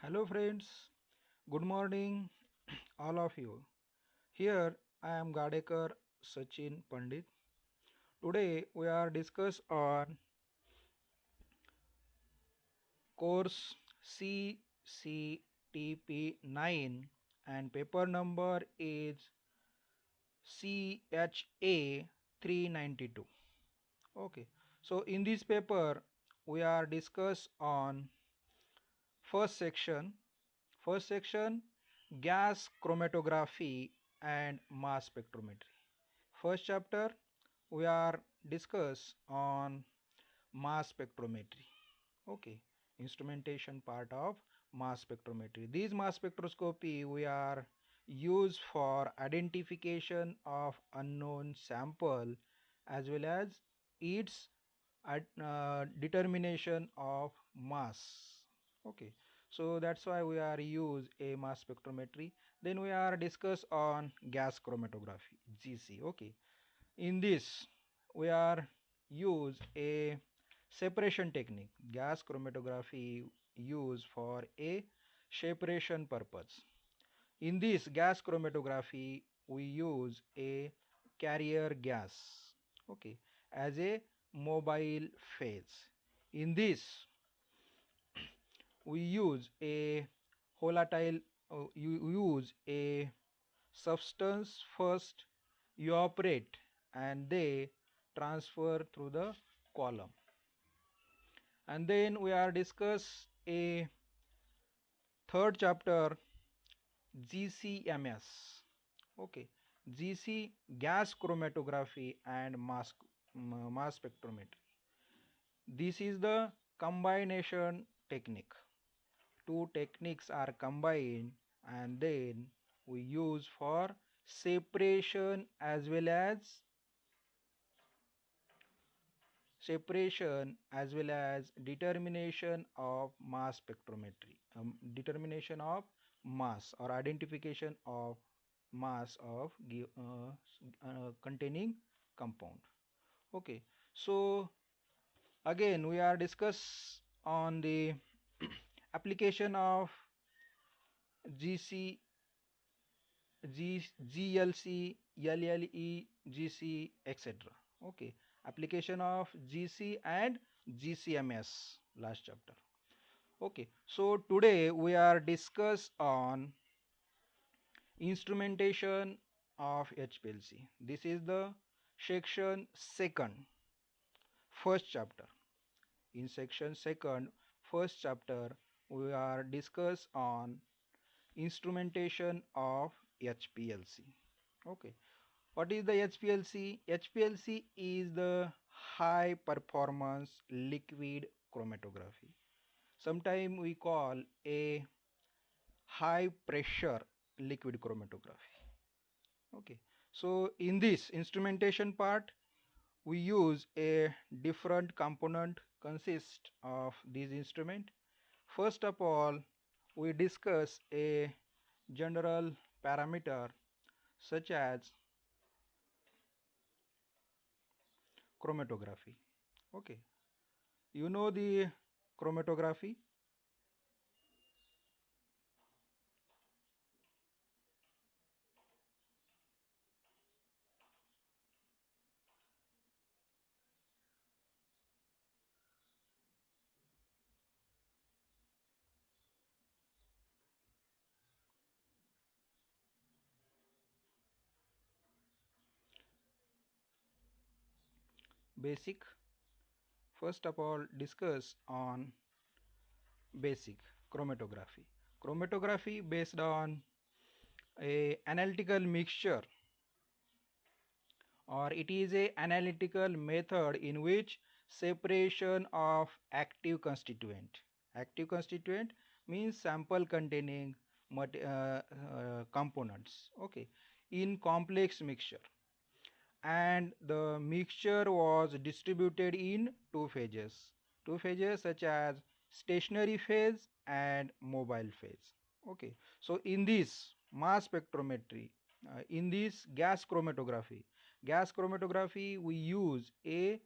Hello friends, good morning all of you. Here I am Gadekar Sachin Pandit. Today we are discuss on course CCTP 9 and paper number is CHA 392. Okay. So in this paper we are discuss on first section. First section, gas chromatography and mass spectrometry. First chapter we are discuss on mass spectrometry. Okay, instrumentation part of mass spectrometry. These mass spectroscopy we are used for identification of unknown sample as well as its determination of mass. Okay, so that's why we are use a mass spectrometry. Then we are discuss on gas chromatography, GC. Okay, in this we are use a separation technique. Gas chromatography used for a separation purpose. In this gas chromatography we use a carrier gas, okay, as a mobile phase. In this we use a volatile you use a substance first evaporate and they transfer through the column, and then we are discuss a third chapter, GCMS. Okay, GC, gas chromatography and mass spectrometry. This is the combination technique. Two techniques are combined and then we use for separation as well as determination of mass spectrometry, determination of mass or identification of mass of containing compound. Okay, so again we are discuss on the application of GC, GLC, LLE, GC, etc. Okay, application of GC and GCMS last chapter. Okay, so today we are discuss on instrumentation of HPLC. This is the section second, first chapter. In section second, first chapter, we are discuss on instrumentation of HPLC. Okay, what is the HPLC? HPLC is the high performance liquid chromatography. Sometimes we call a high pressure liquid chromatography. Okay, so in this instrumentation part we use a different component consist of this instrument. First of all we discuss a general parameter such as chromatography. Okay, you know the chromatography. Basic, first of all discuss on basic chromatography. Chromatography based on a analytical mixture, or it is a analytical method in which separation of active constituent means sample containing components, okay, in complex mixture, and the mixture was distributed in two phases such as stationary phase and mobile phase. Okay, so in this mass spectrometry, in this gas chromatography we use a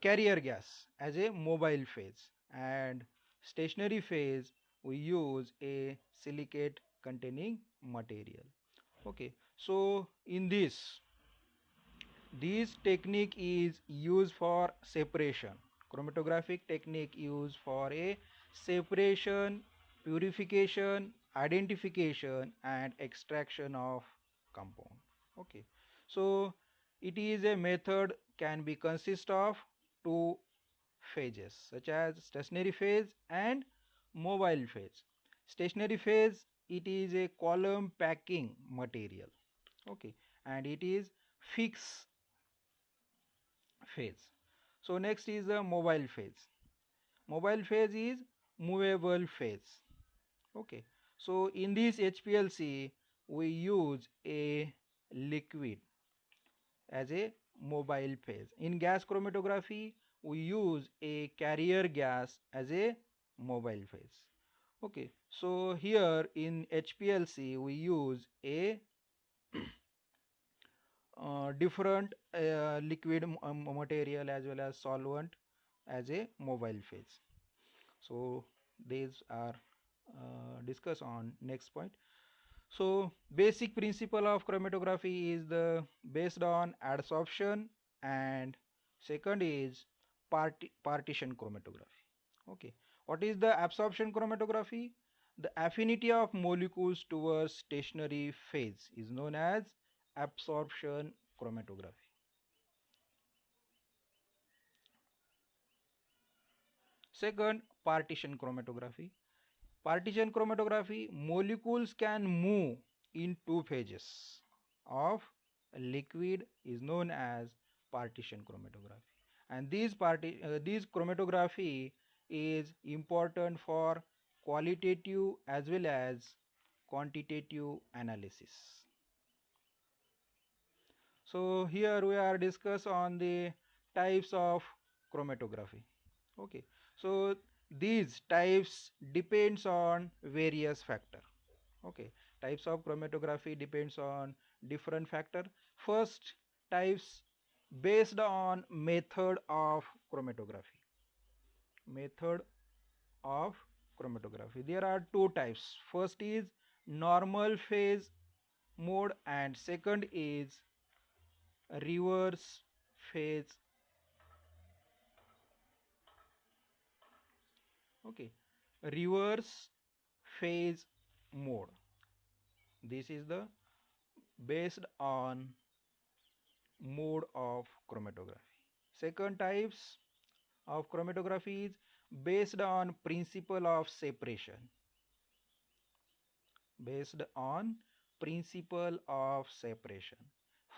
carrier gas as a mobile phase, and stationary phase we use a silicate containing material. Okay, so in this technique is used for separation. Chromatographic technique used for a separation, purification, identification and extraction of compound. Okay. So it is a method can be consist of two phases such as stationary phase and mobile phase. Stationary phase, it is a column packing material. Okay, and it is fixed phase. So next is the mobile phase. Mobile phase is movable phase. Okay. So in this HPLC we use a liquid as a mobile phase. In gas chromatography we use a carrier gas as a mobile phase. Okay. So here in HPLC we use a different liquid material as well as solvent as a mobile phase. So these are discussed on next point. So basic principle of chromatography is the based on adsorption, and second is partition chromatography. Okay, what is the absorption chromatography? The affinity of molecules towards stationary phase is known as absorption chromatography. Second, partition chromatography. Partition chromatography, molecules can move in two phases of a liquid is known as partition chromatography. And this chromatography is important for qualitative as well as quantitative analysis. So here we are discuss on the types of chromatography. Okay, so these types depends on various factor. Okay, types of chromatography depends on different factor. First, types based on method of chromatography. Method of chromatography. There are two types. First is normal phase mode and second is reverse phase. Okay, reverse phase mode. This is the based on mode of chromatography. Second types of chromatography is based on principle of separation. Based on principle of separation.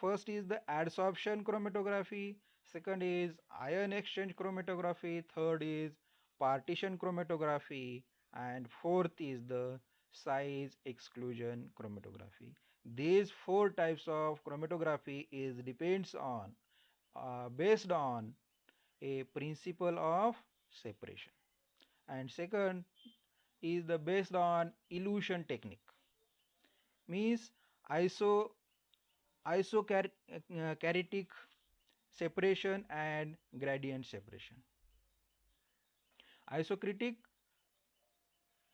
First is the adsorption chromatography, second is ion exchange chromatography, third is partition chromatography, and fourth is the size exclusion chromatography. These four types of chromatography is depends on based on a principle of separation, and second is the based on elution technique, means iso isocharatic separation and gradient separation. Isocharatic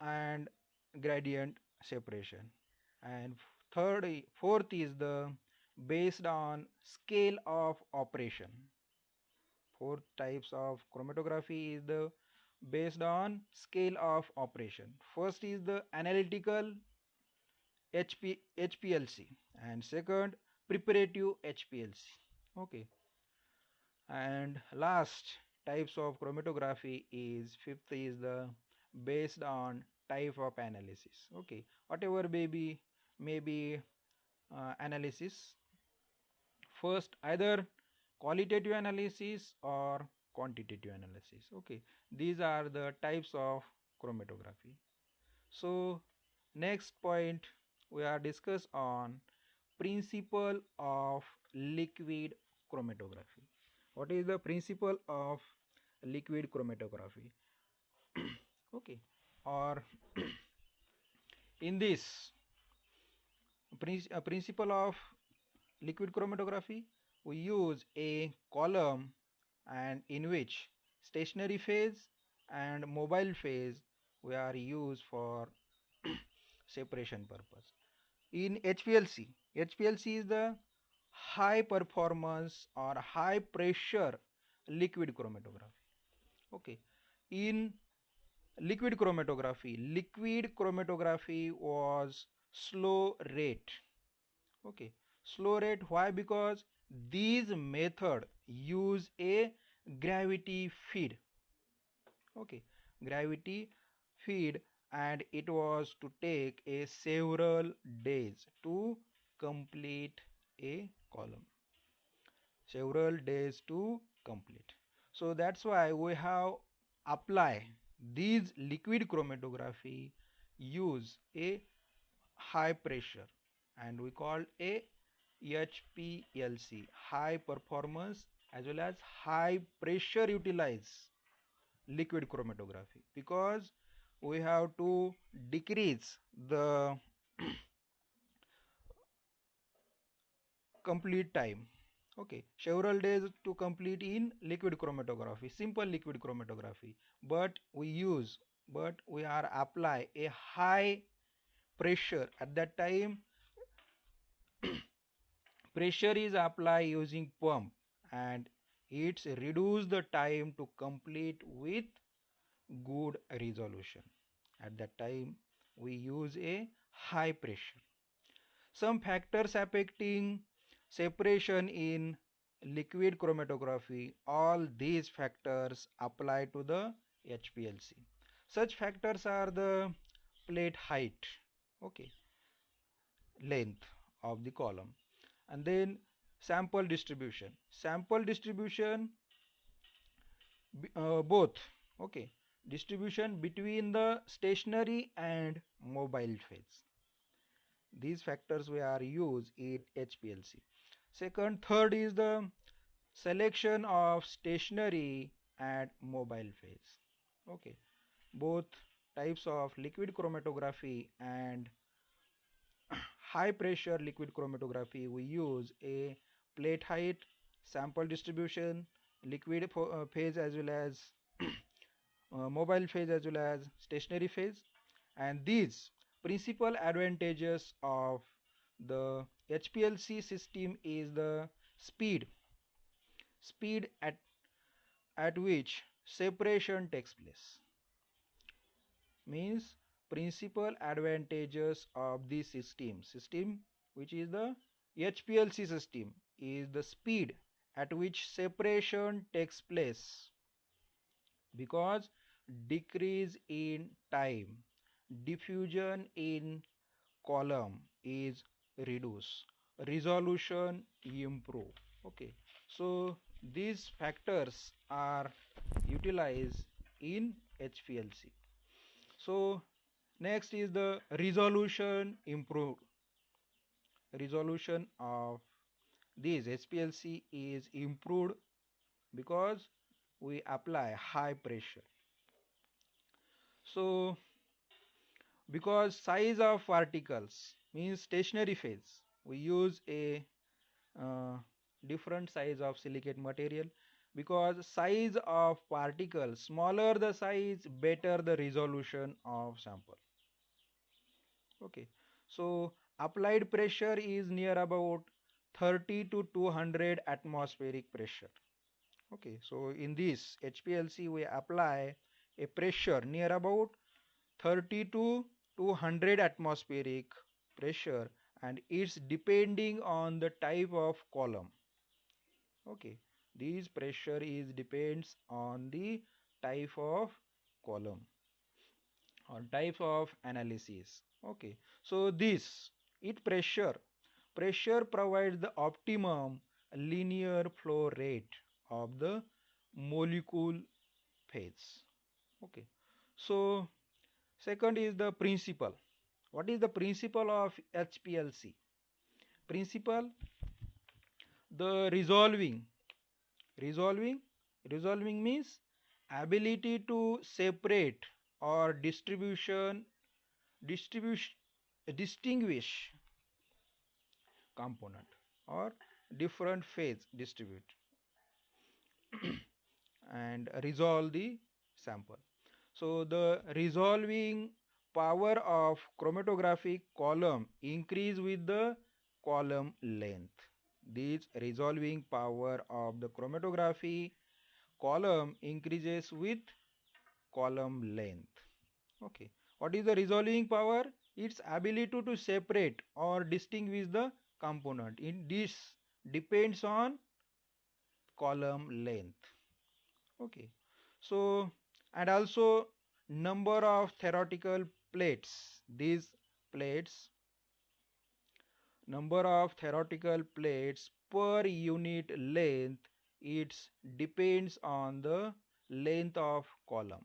and gradient separation. And fourth is the based on scale of operation. Four types of chromatography is the based on scale of operation. First is the analytical HPLC and second preparative HPLC. Okay, and last types of chromatography is fifth is the based on type of analysis. Okay, whatever maybe analysis. First, either qualitative analysis or quantitative analysis. Okay, these are the types of chromatography. So next point we are discuss on principle of liquid chromatography. What is the principle of liquid chromatography? Okay, or in this principle of liquid chromatography, we use a column and in which stationary phase and mobile phase we are used for separation purpose. In HPLC is the high performance or high pressure liquid chromatography. Okay. In liquid chromatography was slow rate. Okay. Slow rate, why? Because these method use a gravity feed. Okay. Gravity feed, and it was to take a several days to complete a column. Several days to complete. So that's why we have apply these liquid chromatography use a high pressure, and we call a HPLC, high performance as well as high pressure utilize liquid chromatography, because we have to decrease the complete time. Okay, several days to complete in liquid chromatography, simple liquid chromatography, but we are apply a high pressure. At that time, pressure is applied using pump, and it's reduce the time to complete with good resolution. At that time, we use a high pressure. Some factors affecting separation in liquid chromatography, all these factors apply to the HPLC. Such factors are the plate height, okay, length of the column, and then sample distribution. Sample distribution, both, okay, distribution between the stationary and mobile phase. These factors we are used in HPLC. Second, third is the selection of stationary and mobile phase. Okay, both types of liquid chromatography and high pressure liquid chromatography, we use a plate height, sample distribution, liquid phase as well as mobile phase as well as stationary phase. And these principal advantages of the HPLC system is the speed at which separation takes place. Means principal advantages of the system which is the HPLC system is the speed at which separation takes place, because decrease in time, diffusion in column is reduced, resolution improve. Okay, so these factors are utilized in HPLC. So next is the resolution improved. Resolution of this HPLC is improved because we apply high pressure. So because size of particles means stationary phase, we use a uh, different size of silicate material, because size of particles, smaller the size, better the resolution of sample. Okay, so applied pressure is near about 30 to 200 atmospheric pressure. Okay, so in this HPLC we apply a pressure near about 30 to 200 atmospheric pressure, and it's depending on the type of column. Okay, this pressure is depends on the type of column or type of analysis. Okay, so this it pressure provides the optimum linear flow rate of the molecule phase. Okay, so second is the principle. What is the principle of HPLC? Principle, the resolving resolving means ability to separate or distribution distinguish component or different phase distribute and resolve the sample. So the resolving power of chromatographic column increase with the column length. This resolving power of the chromatography column increases with column length. Okay. What is the resolving power? Its ability to separate or distinguish the component. In this depends on column length. Okay. So, and also number of theoretical plates. These plates, number of theoretical plates per unit length, it depends on the length of column.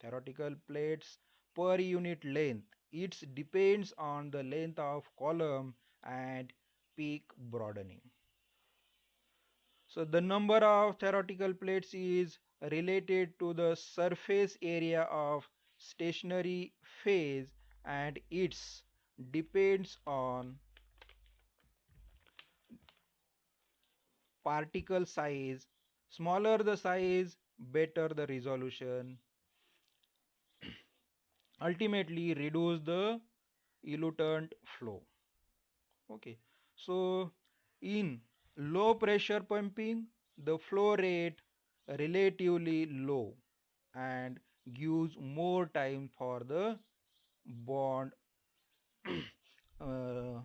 Theoretical plates per unit length, it depends on the length of column and peak broadening. So the number of theoretical plates is related to the surface area of stationary phase, and it depends on particle size. Smaller the size, better the resolution. Ultimately reduce the elutant flow. Okay. So in low pressure pumping, the flow rate relatively low and gives more time for the bond. uh,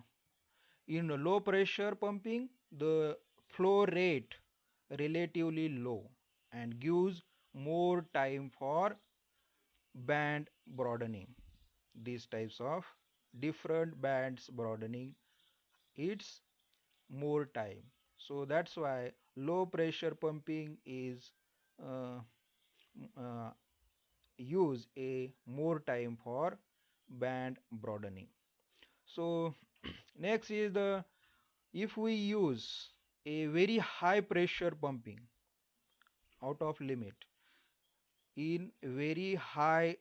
in low pressure pumping, the flow rate relatively low and gives more time for band broadening. These types of different bands broadening, it's more time. So that's why low pressure pumping is uh, uh, use a more time for band broadening. So next is the, if we use a very high pressure pumping out of limit in very high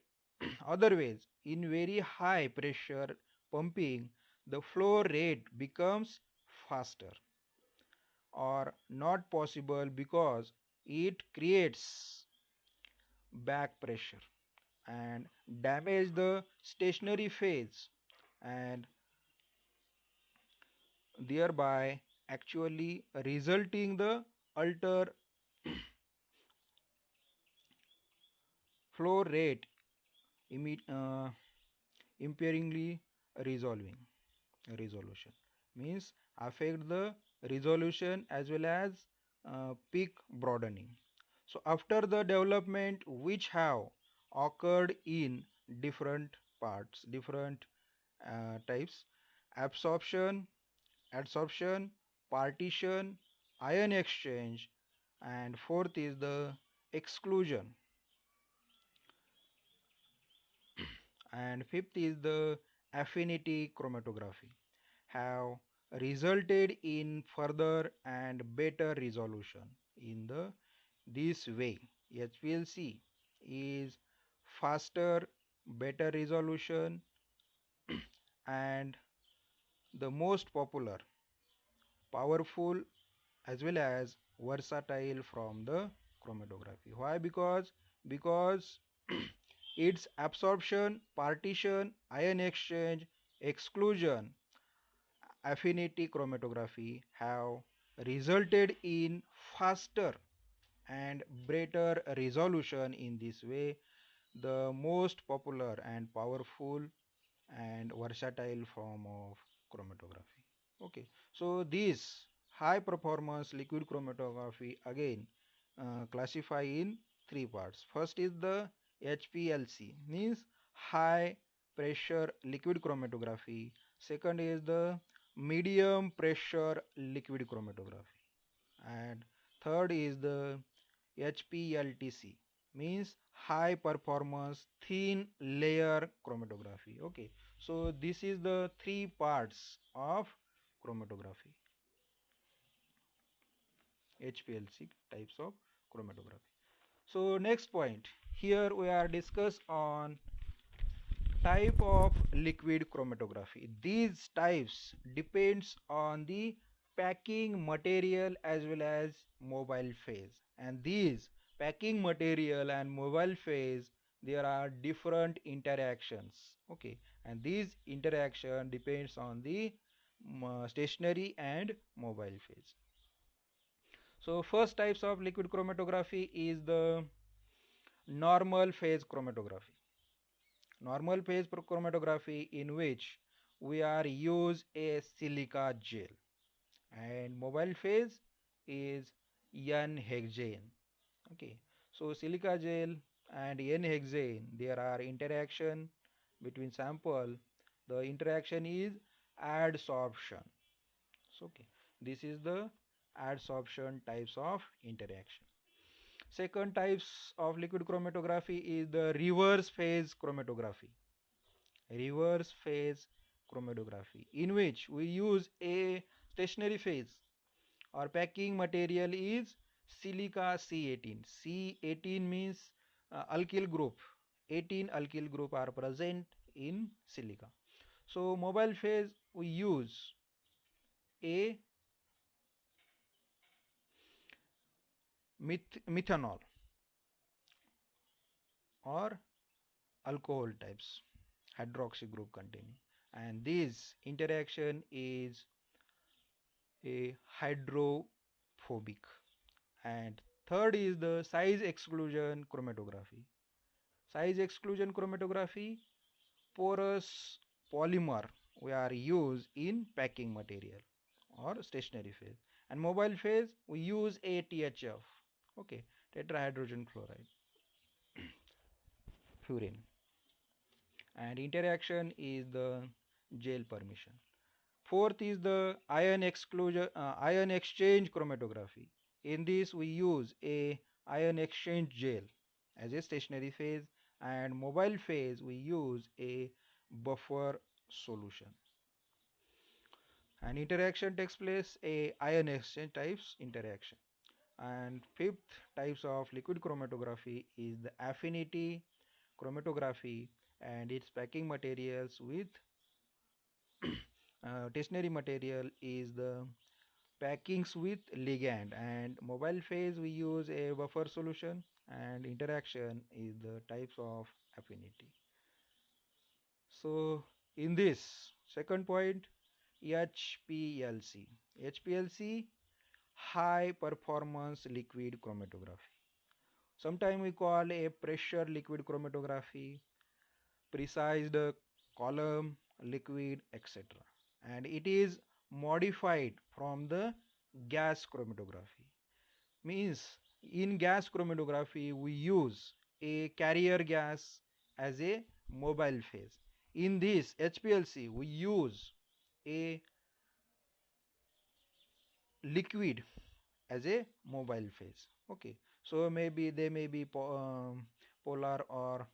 other ways, in very high pressure pumping, the flow rate becomes faster or not possible because it creates back pressure and damage the stationary phase, and thereby actually resulting the alter flow rate impairingly resolving resolution, means affect the resolution as well as peak broadening. So after the development which have occurred in different parts, different types: absorption, adsorption, partition, ion exchange, and fourth is the exclusion, and fifth is the affinity chromatography, have resulted in further and better resolution. In the this way, HPLC is faster, better resolution, and the most popular, powerful, as well as versatile from the chromatography. Why? Because its absorption, partition, ion exchange, exclusion, affinity chromatography have resulted in faster and better resolution. In this way, the most popular and powerful and versatile form of chromatography. Okay, so this high performance liquid chromatography again classify in three parts. First is the HPLC, means high pressure liquid chromatography. Second is the medium pressure liquid chromatography, and third is the HPLTC, means high performance thin layer chromatography. Okay, so this is the three parts of chromatography, HPLC types of chromatography. So next point, here we are discuss on type of liquid chromatography. These types depends on the packing material as well as mobile phase, and these packing material and mobile phase there are different interactions. Okay, and these interaction depends on the stationary and mobile phase. So first types of liquid chromatography is the normal phase chromatography. Normal phase chromatography in which we are use a silica gel, and mobile phase is n-hexane. Okay, so silica gel and n-hexane, there are interaction between sample. The interaction is adsorption. So, okay, this is the adsorption types of interaction. Second types of liquid chromatography is the reverse phase chromatography. Reverse phase chromatography, in which we use a stationary phase. Our packing material is silica C18. C18 means alkyl group. 18 alkyl group are present in silica. So mobile phase we use a methanol or alcohol types, hydroxy group containing, and this interaction is a hydrophobic. And third is the size exclusion chromatography. Size exclusion chromatography, porous polymer we are used in packing material or stationary phase. And mobile phase we use ATHF, okay, tetrahydrogen fluoride, furan. And interaction is the gel permission. Fourth is the ion exchange chromatography. In this we use a ion exchange gel as a stationary phase, and mobile phase we use a buffer solution. And interaction takes place a ion exchange types interaction. And fifth types of liquid chromatography is the affinity chromatography, and its packing materials with stationary material is the packings with ligand, and mobile phase we use a buffer solution, and interaction is the types of affinity. So in this second point, HPLC. HPLC, high performance liquid chromatography. Sometimes we call a pressure liquid chromatography, precise column, liquid, etc. And it is modified from the gas chromatography. Means in gas chromatography we use a carrier gas as a mobile phase. In this HPLC we use a liquid as a mobile phase. Okay, so maybe they may be polar or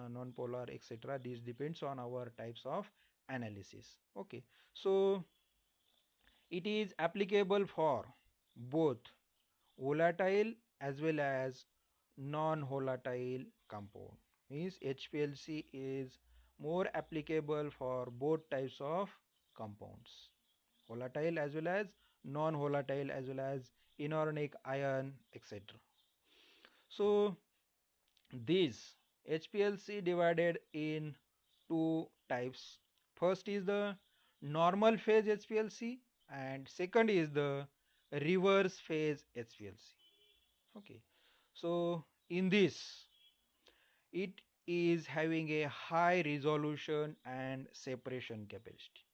non-polar, etc. This depends on our types of analysis. Okay, so it is applicable for both volatile as well as non-volatile compound. Means HPLC is more applicable for both types of compounds, volatile as well as non-volatile as well as inorganic ion, etc. So this HPLC divided in two types. First is the normal phase HPLC, and second is the reverse phase HPLC. Okay, so in this it is having a high resolution and separation capacity,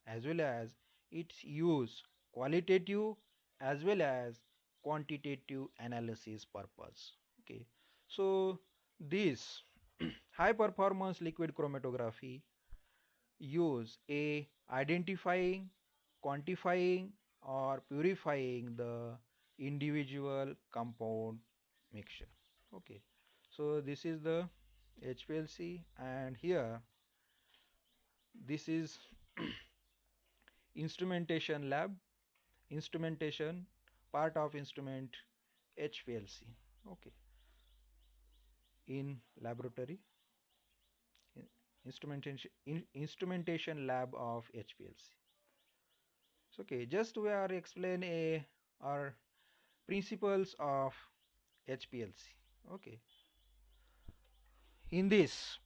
as well as its use qualitative as well as quantitative analysis purpose. Okay, so this high performance liquid chromatography use a identifying, quantifying or purifying the individual compound mixture. Okay, so this is the HPLC, and here this is instrumentation lab, instrumentation, part of instrument HPLC. Okay, in laboratory, instrumentation lab of HPLC. So, okay, just we are explain a our principles of HPLC. Okay, in this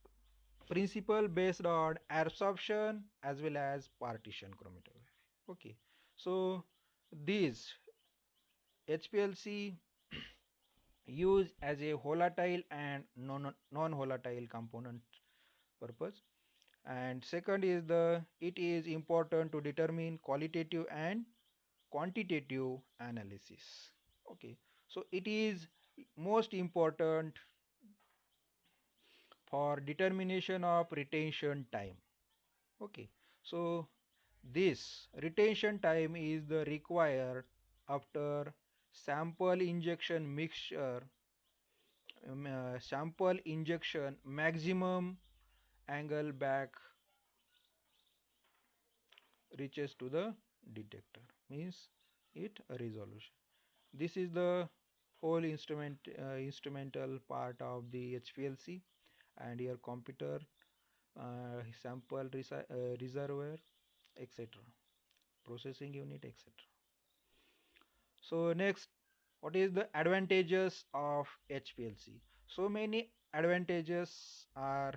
principle based on absorption as well as partition chromatography. Okay, so these HPLC used as a volatile and non-volatile component purpose. And second is the it is important to determine qualitative and quantitative analysis. Okay, so it is most important for determination of retention time. Okay, so this retention time is the required after sample injection mixture sample injection maximum angle back reaches to the detector, means it resolution. This is the whole instrumental part of the HPLC, and your computer sample reservoir, etc., processing unit, etc. So next, what is the advantages of HPLC? So many advantages are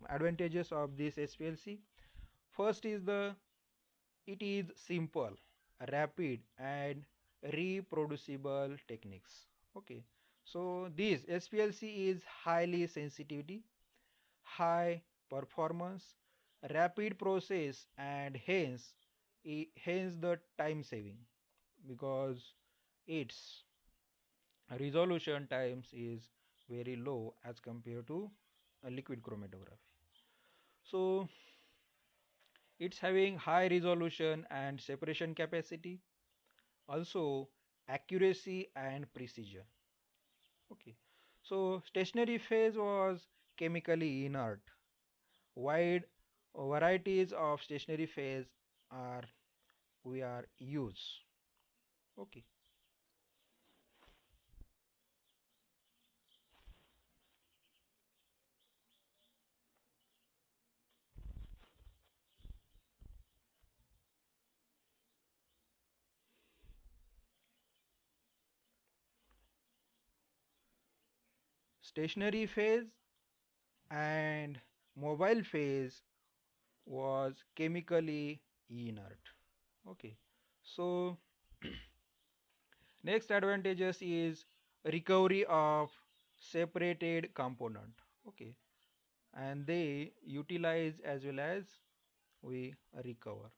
advantages of this HPLC. First is the it is simple, rapid and reproducible techniques. Okay, so this SPLC is highly sensitivity, high performance, rapid process, and hence the time saving, because its resolution times is very low as compared to a liquid chromatography. So it's having high resolution and separation capacity, also accuracy and precision. Okay, so stationary phase was chemically inert. Wide varieties of stationary phase are we are use. Okay, stationary phase and mobile phase was chemically inert. Okay, so next advantages is recovery of separated component. Okay, and they utilize as well as we recover.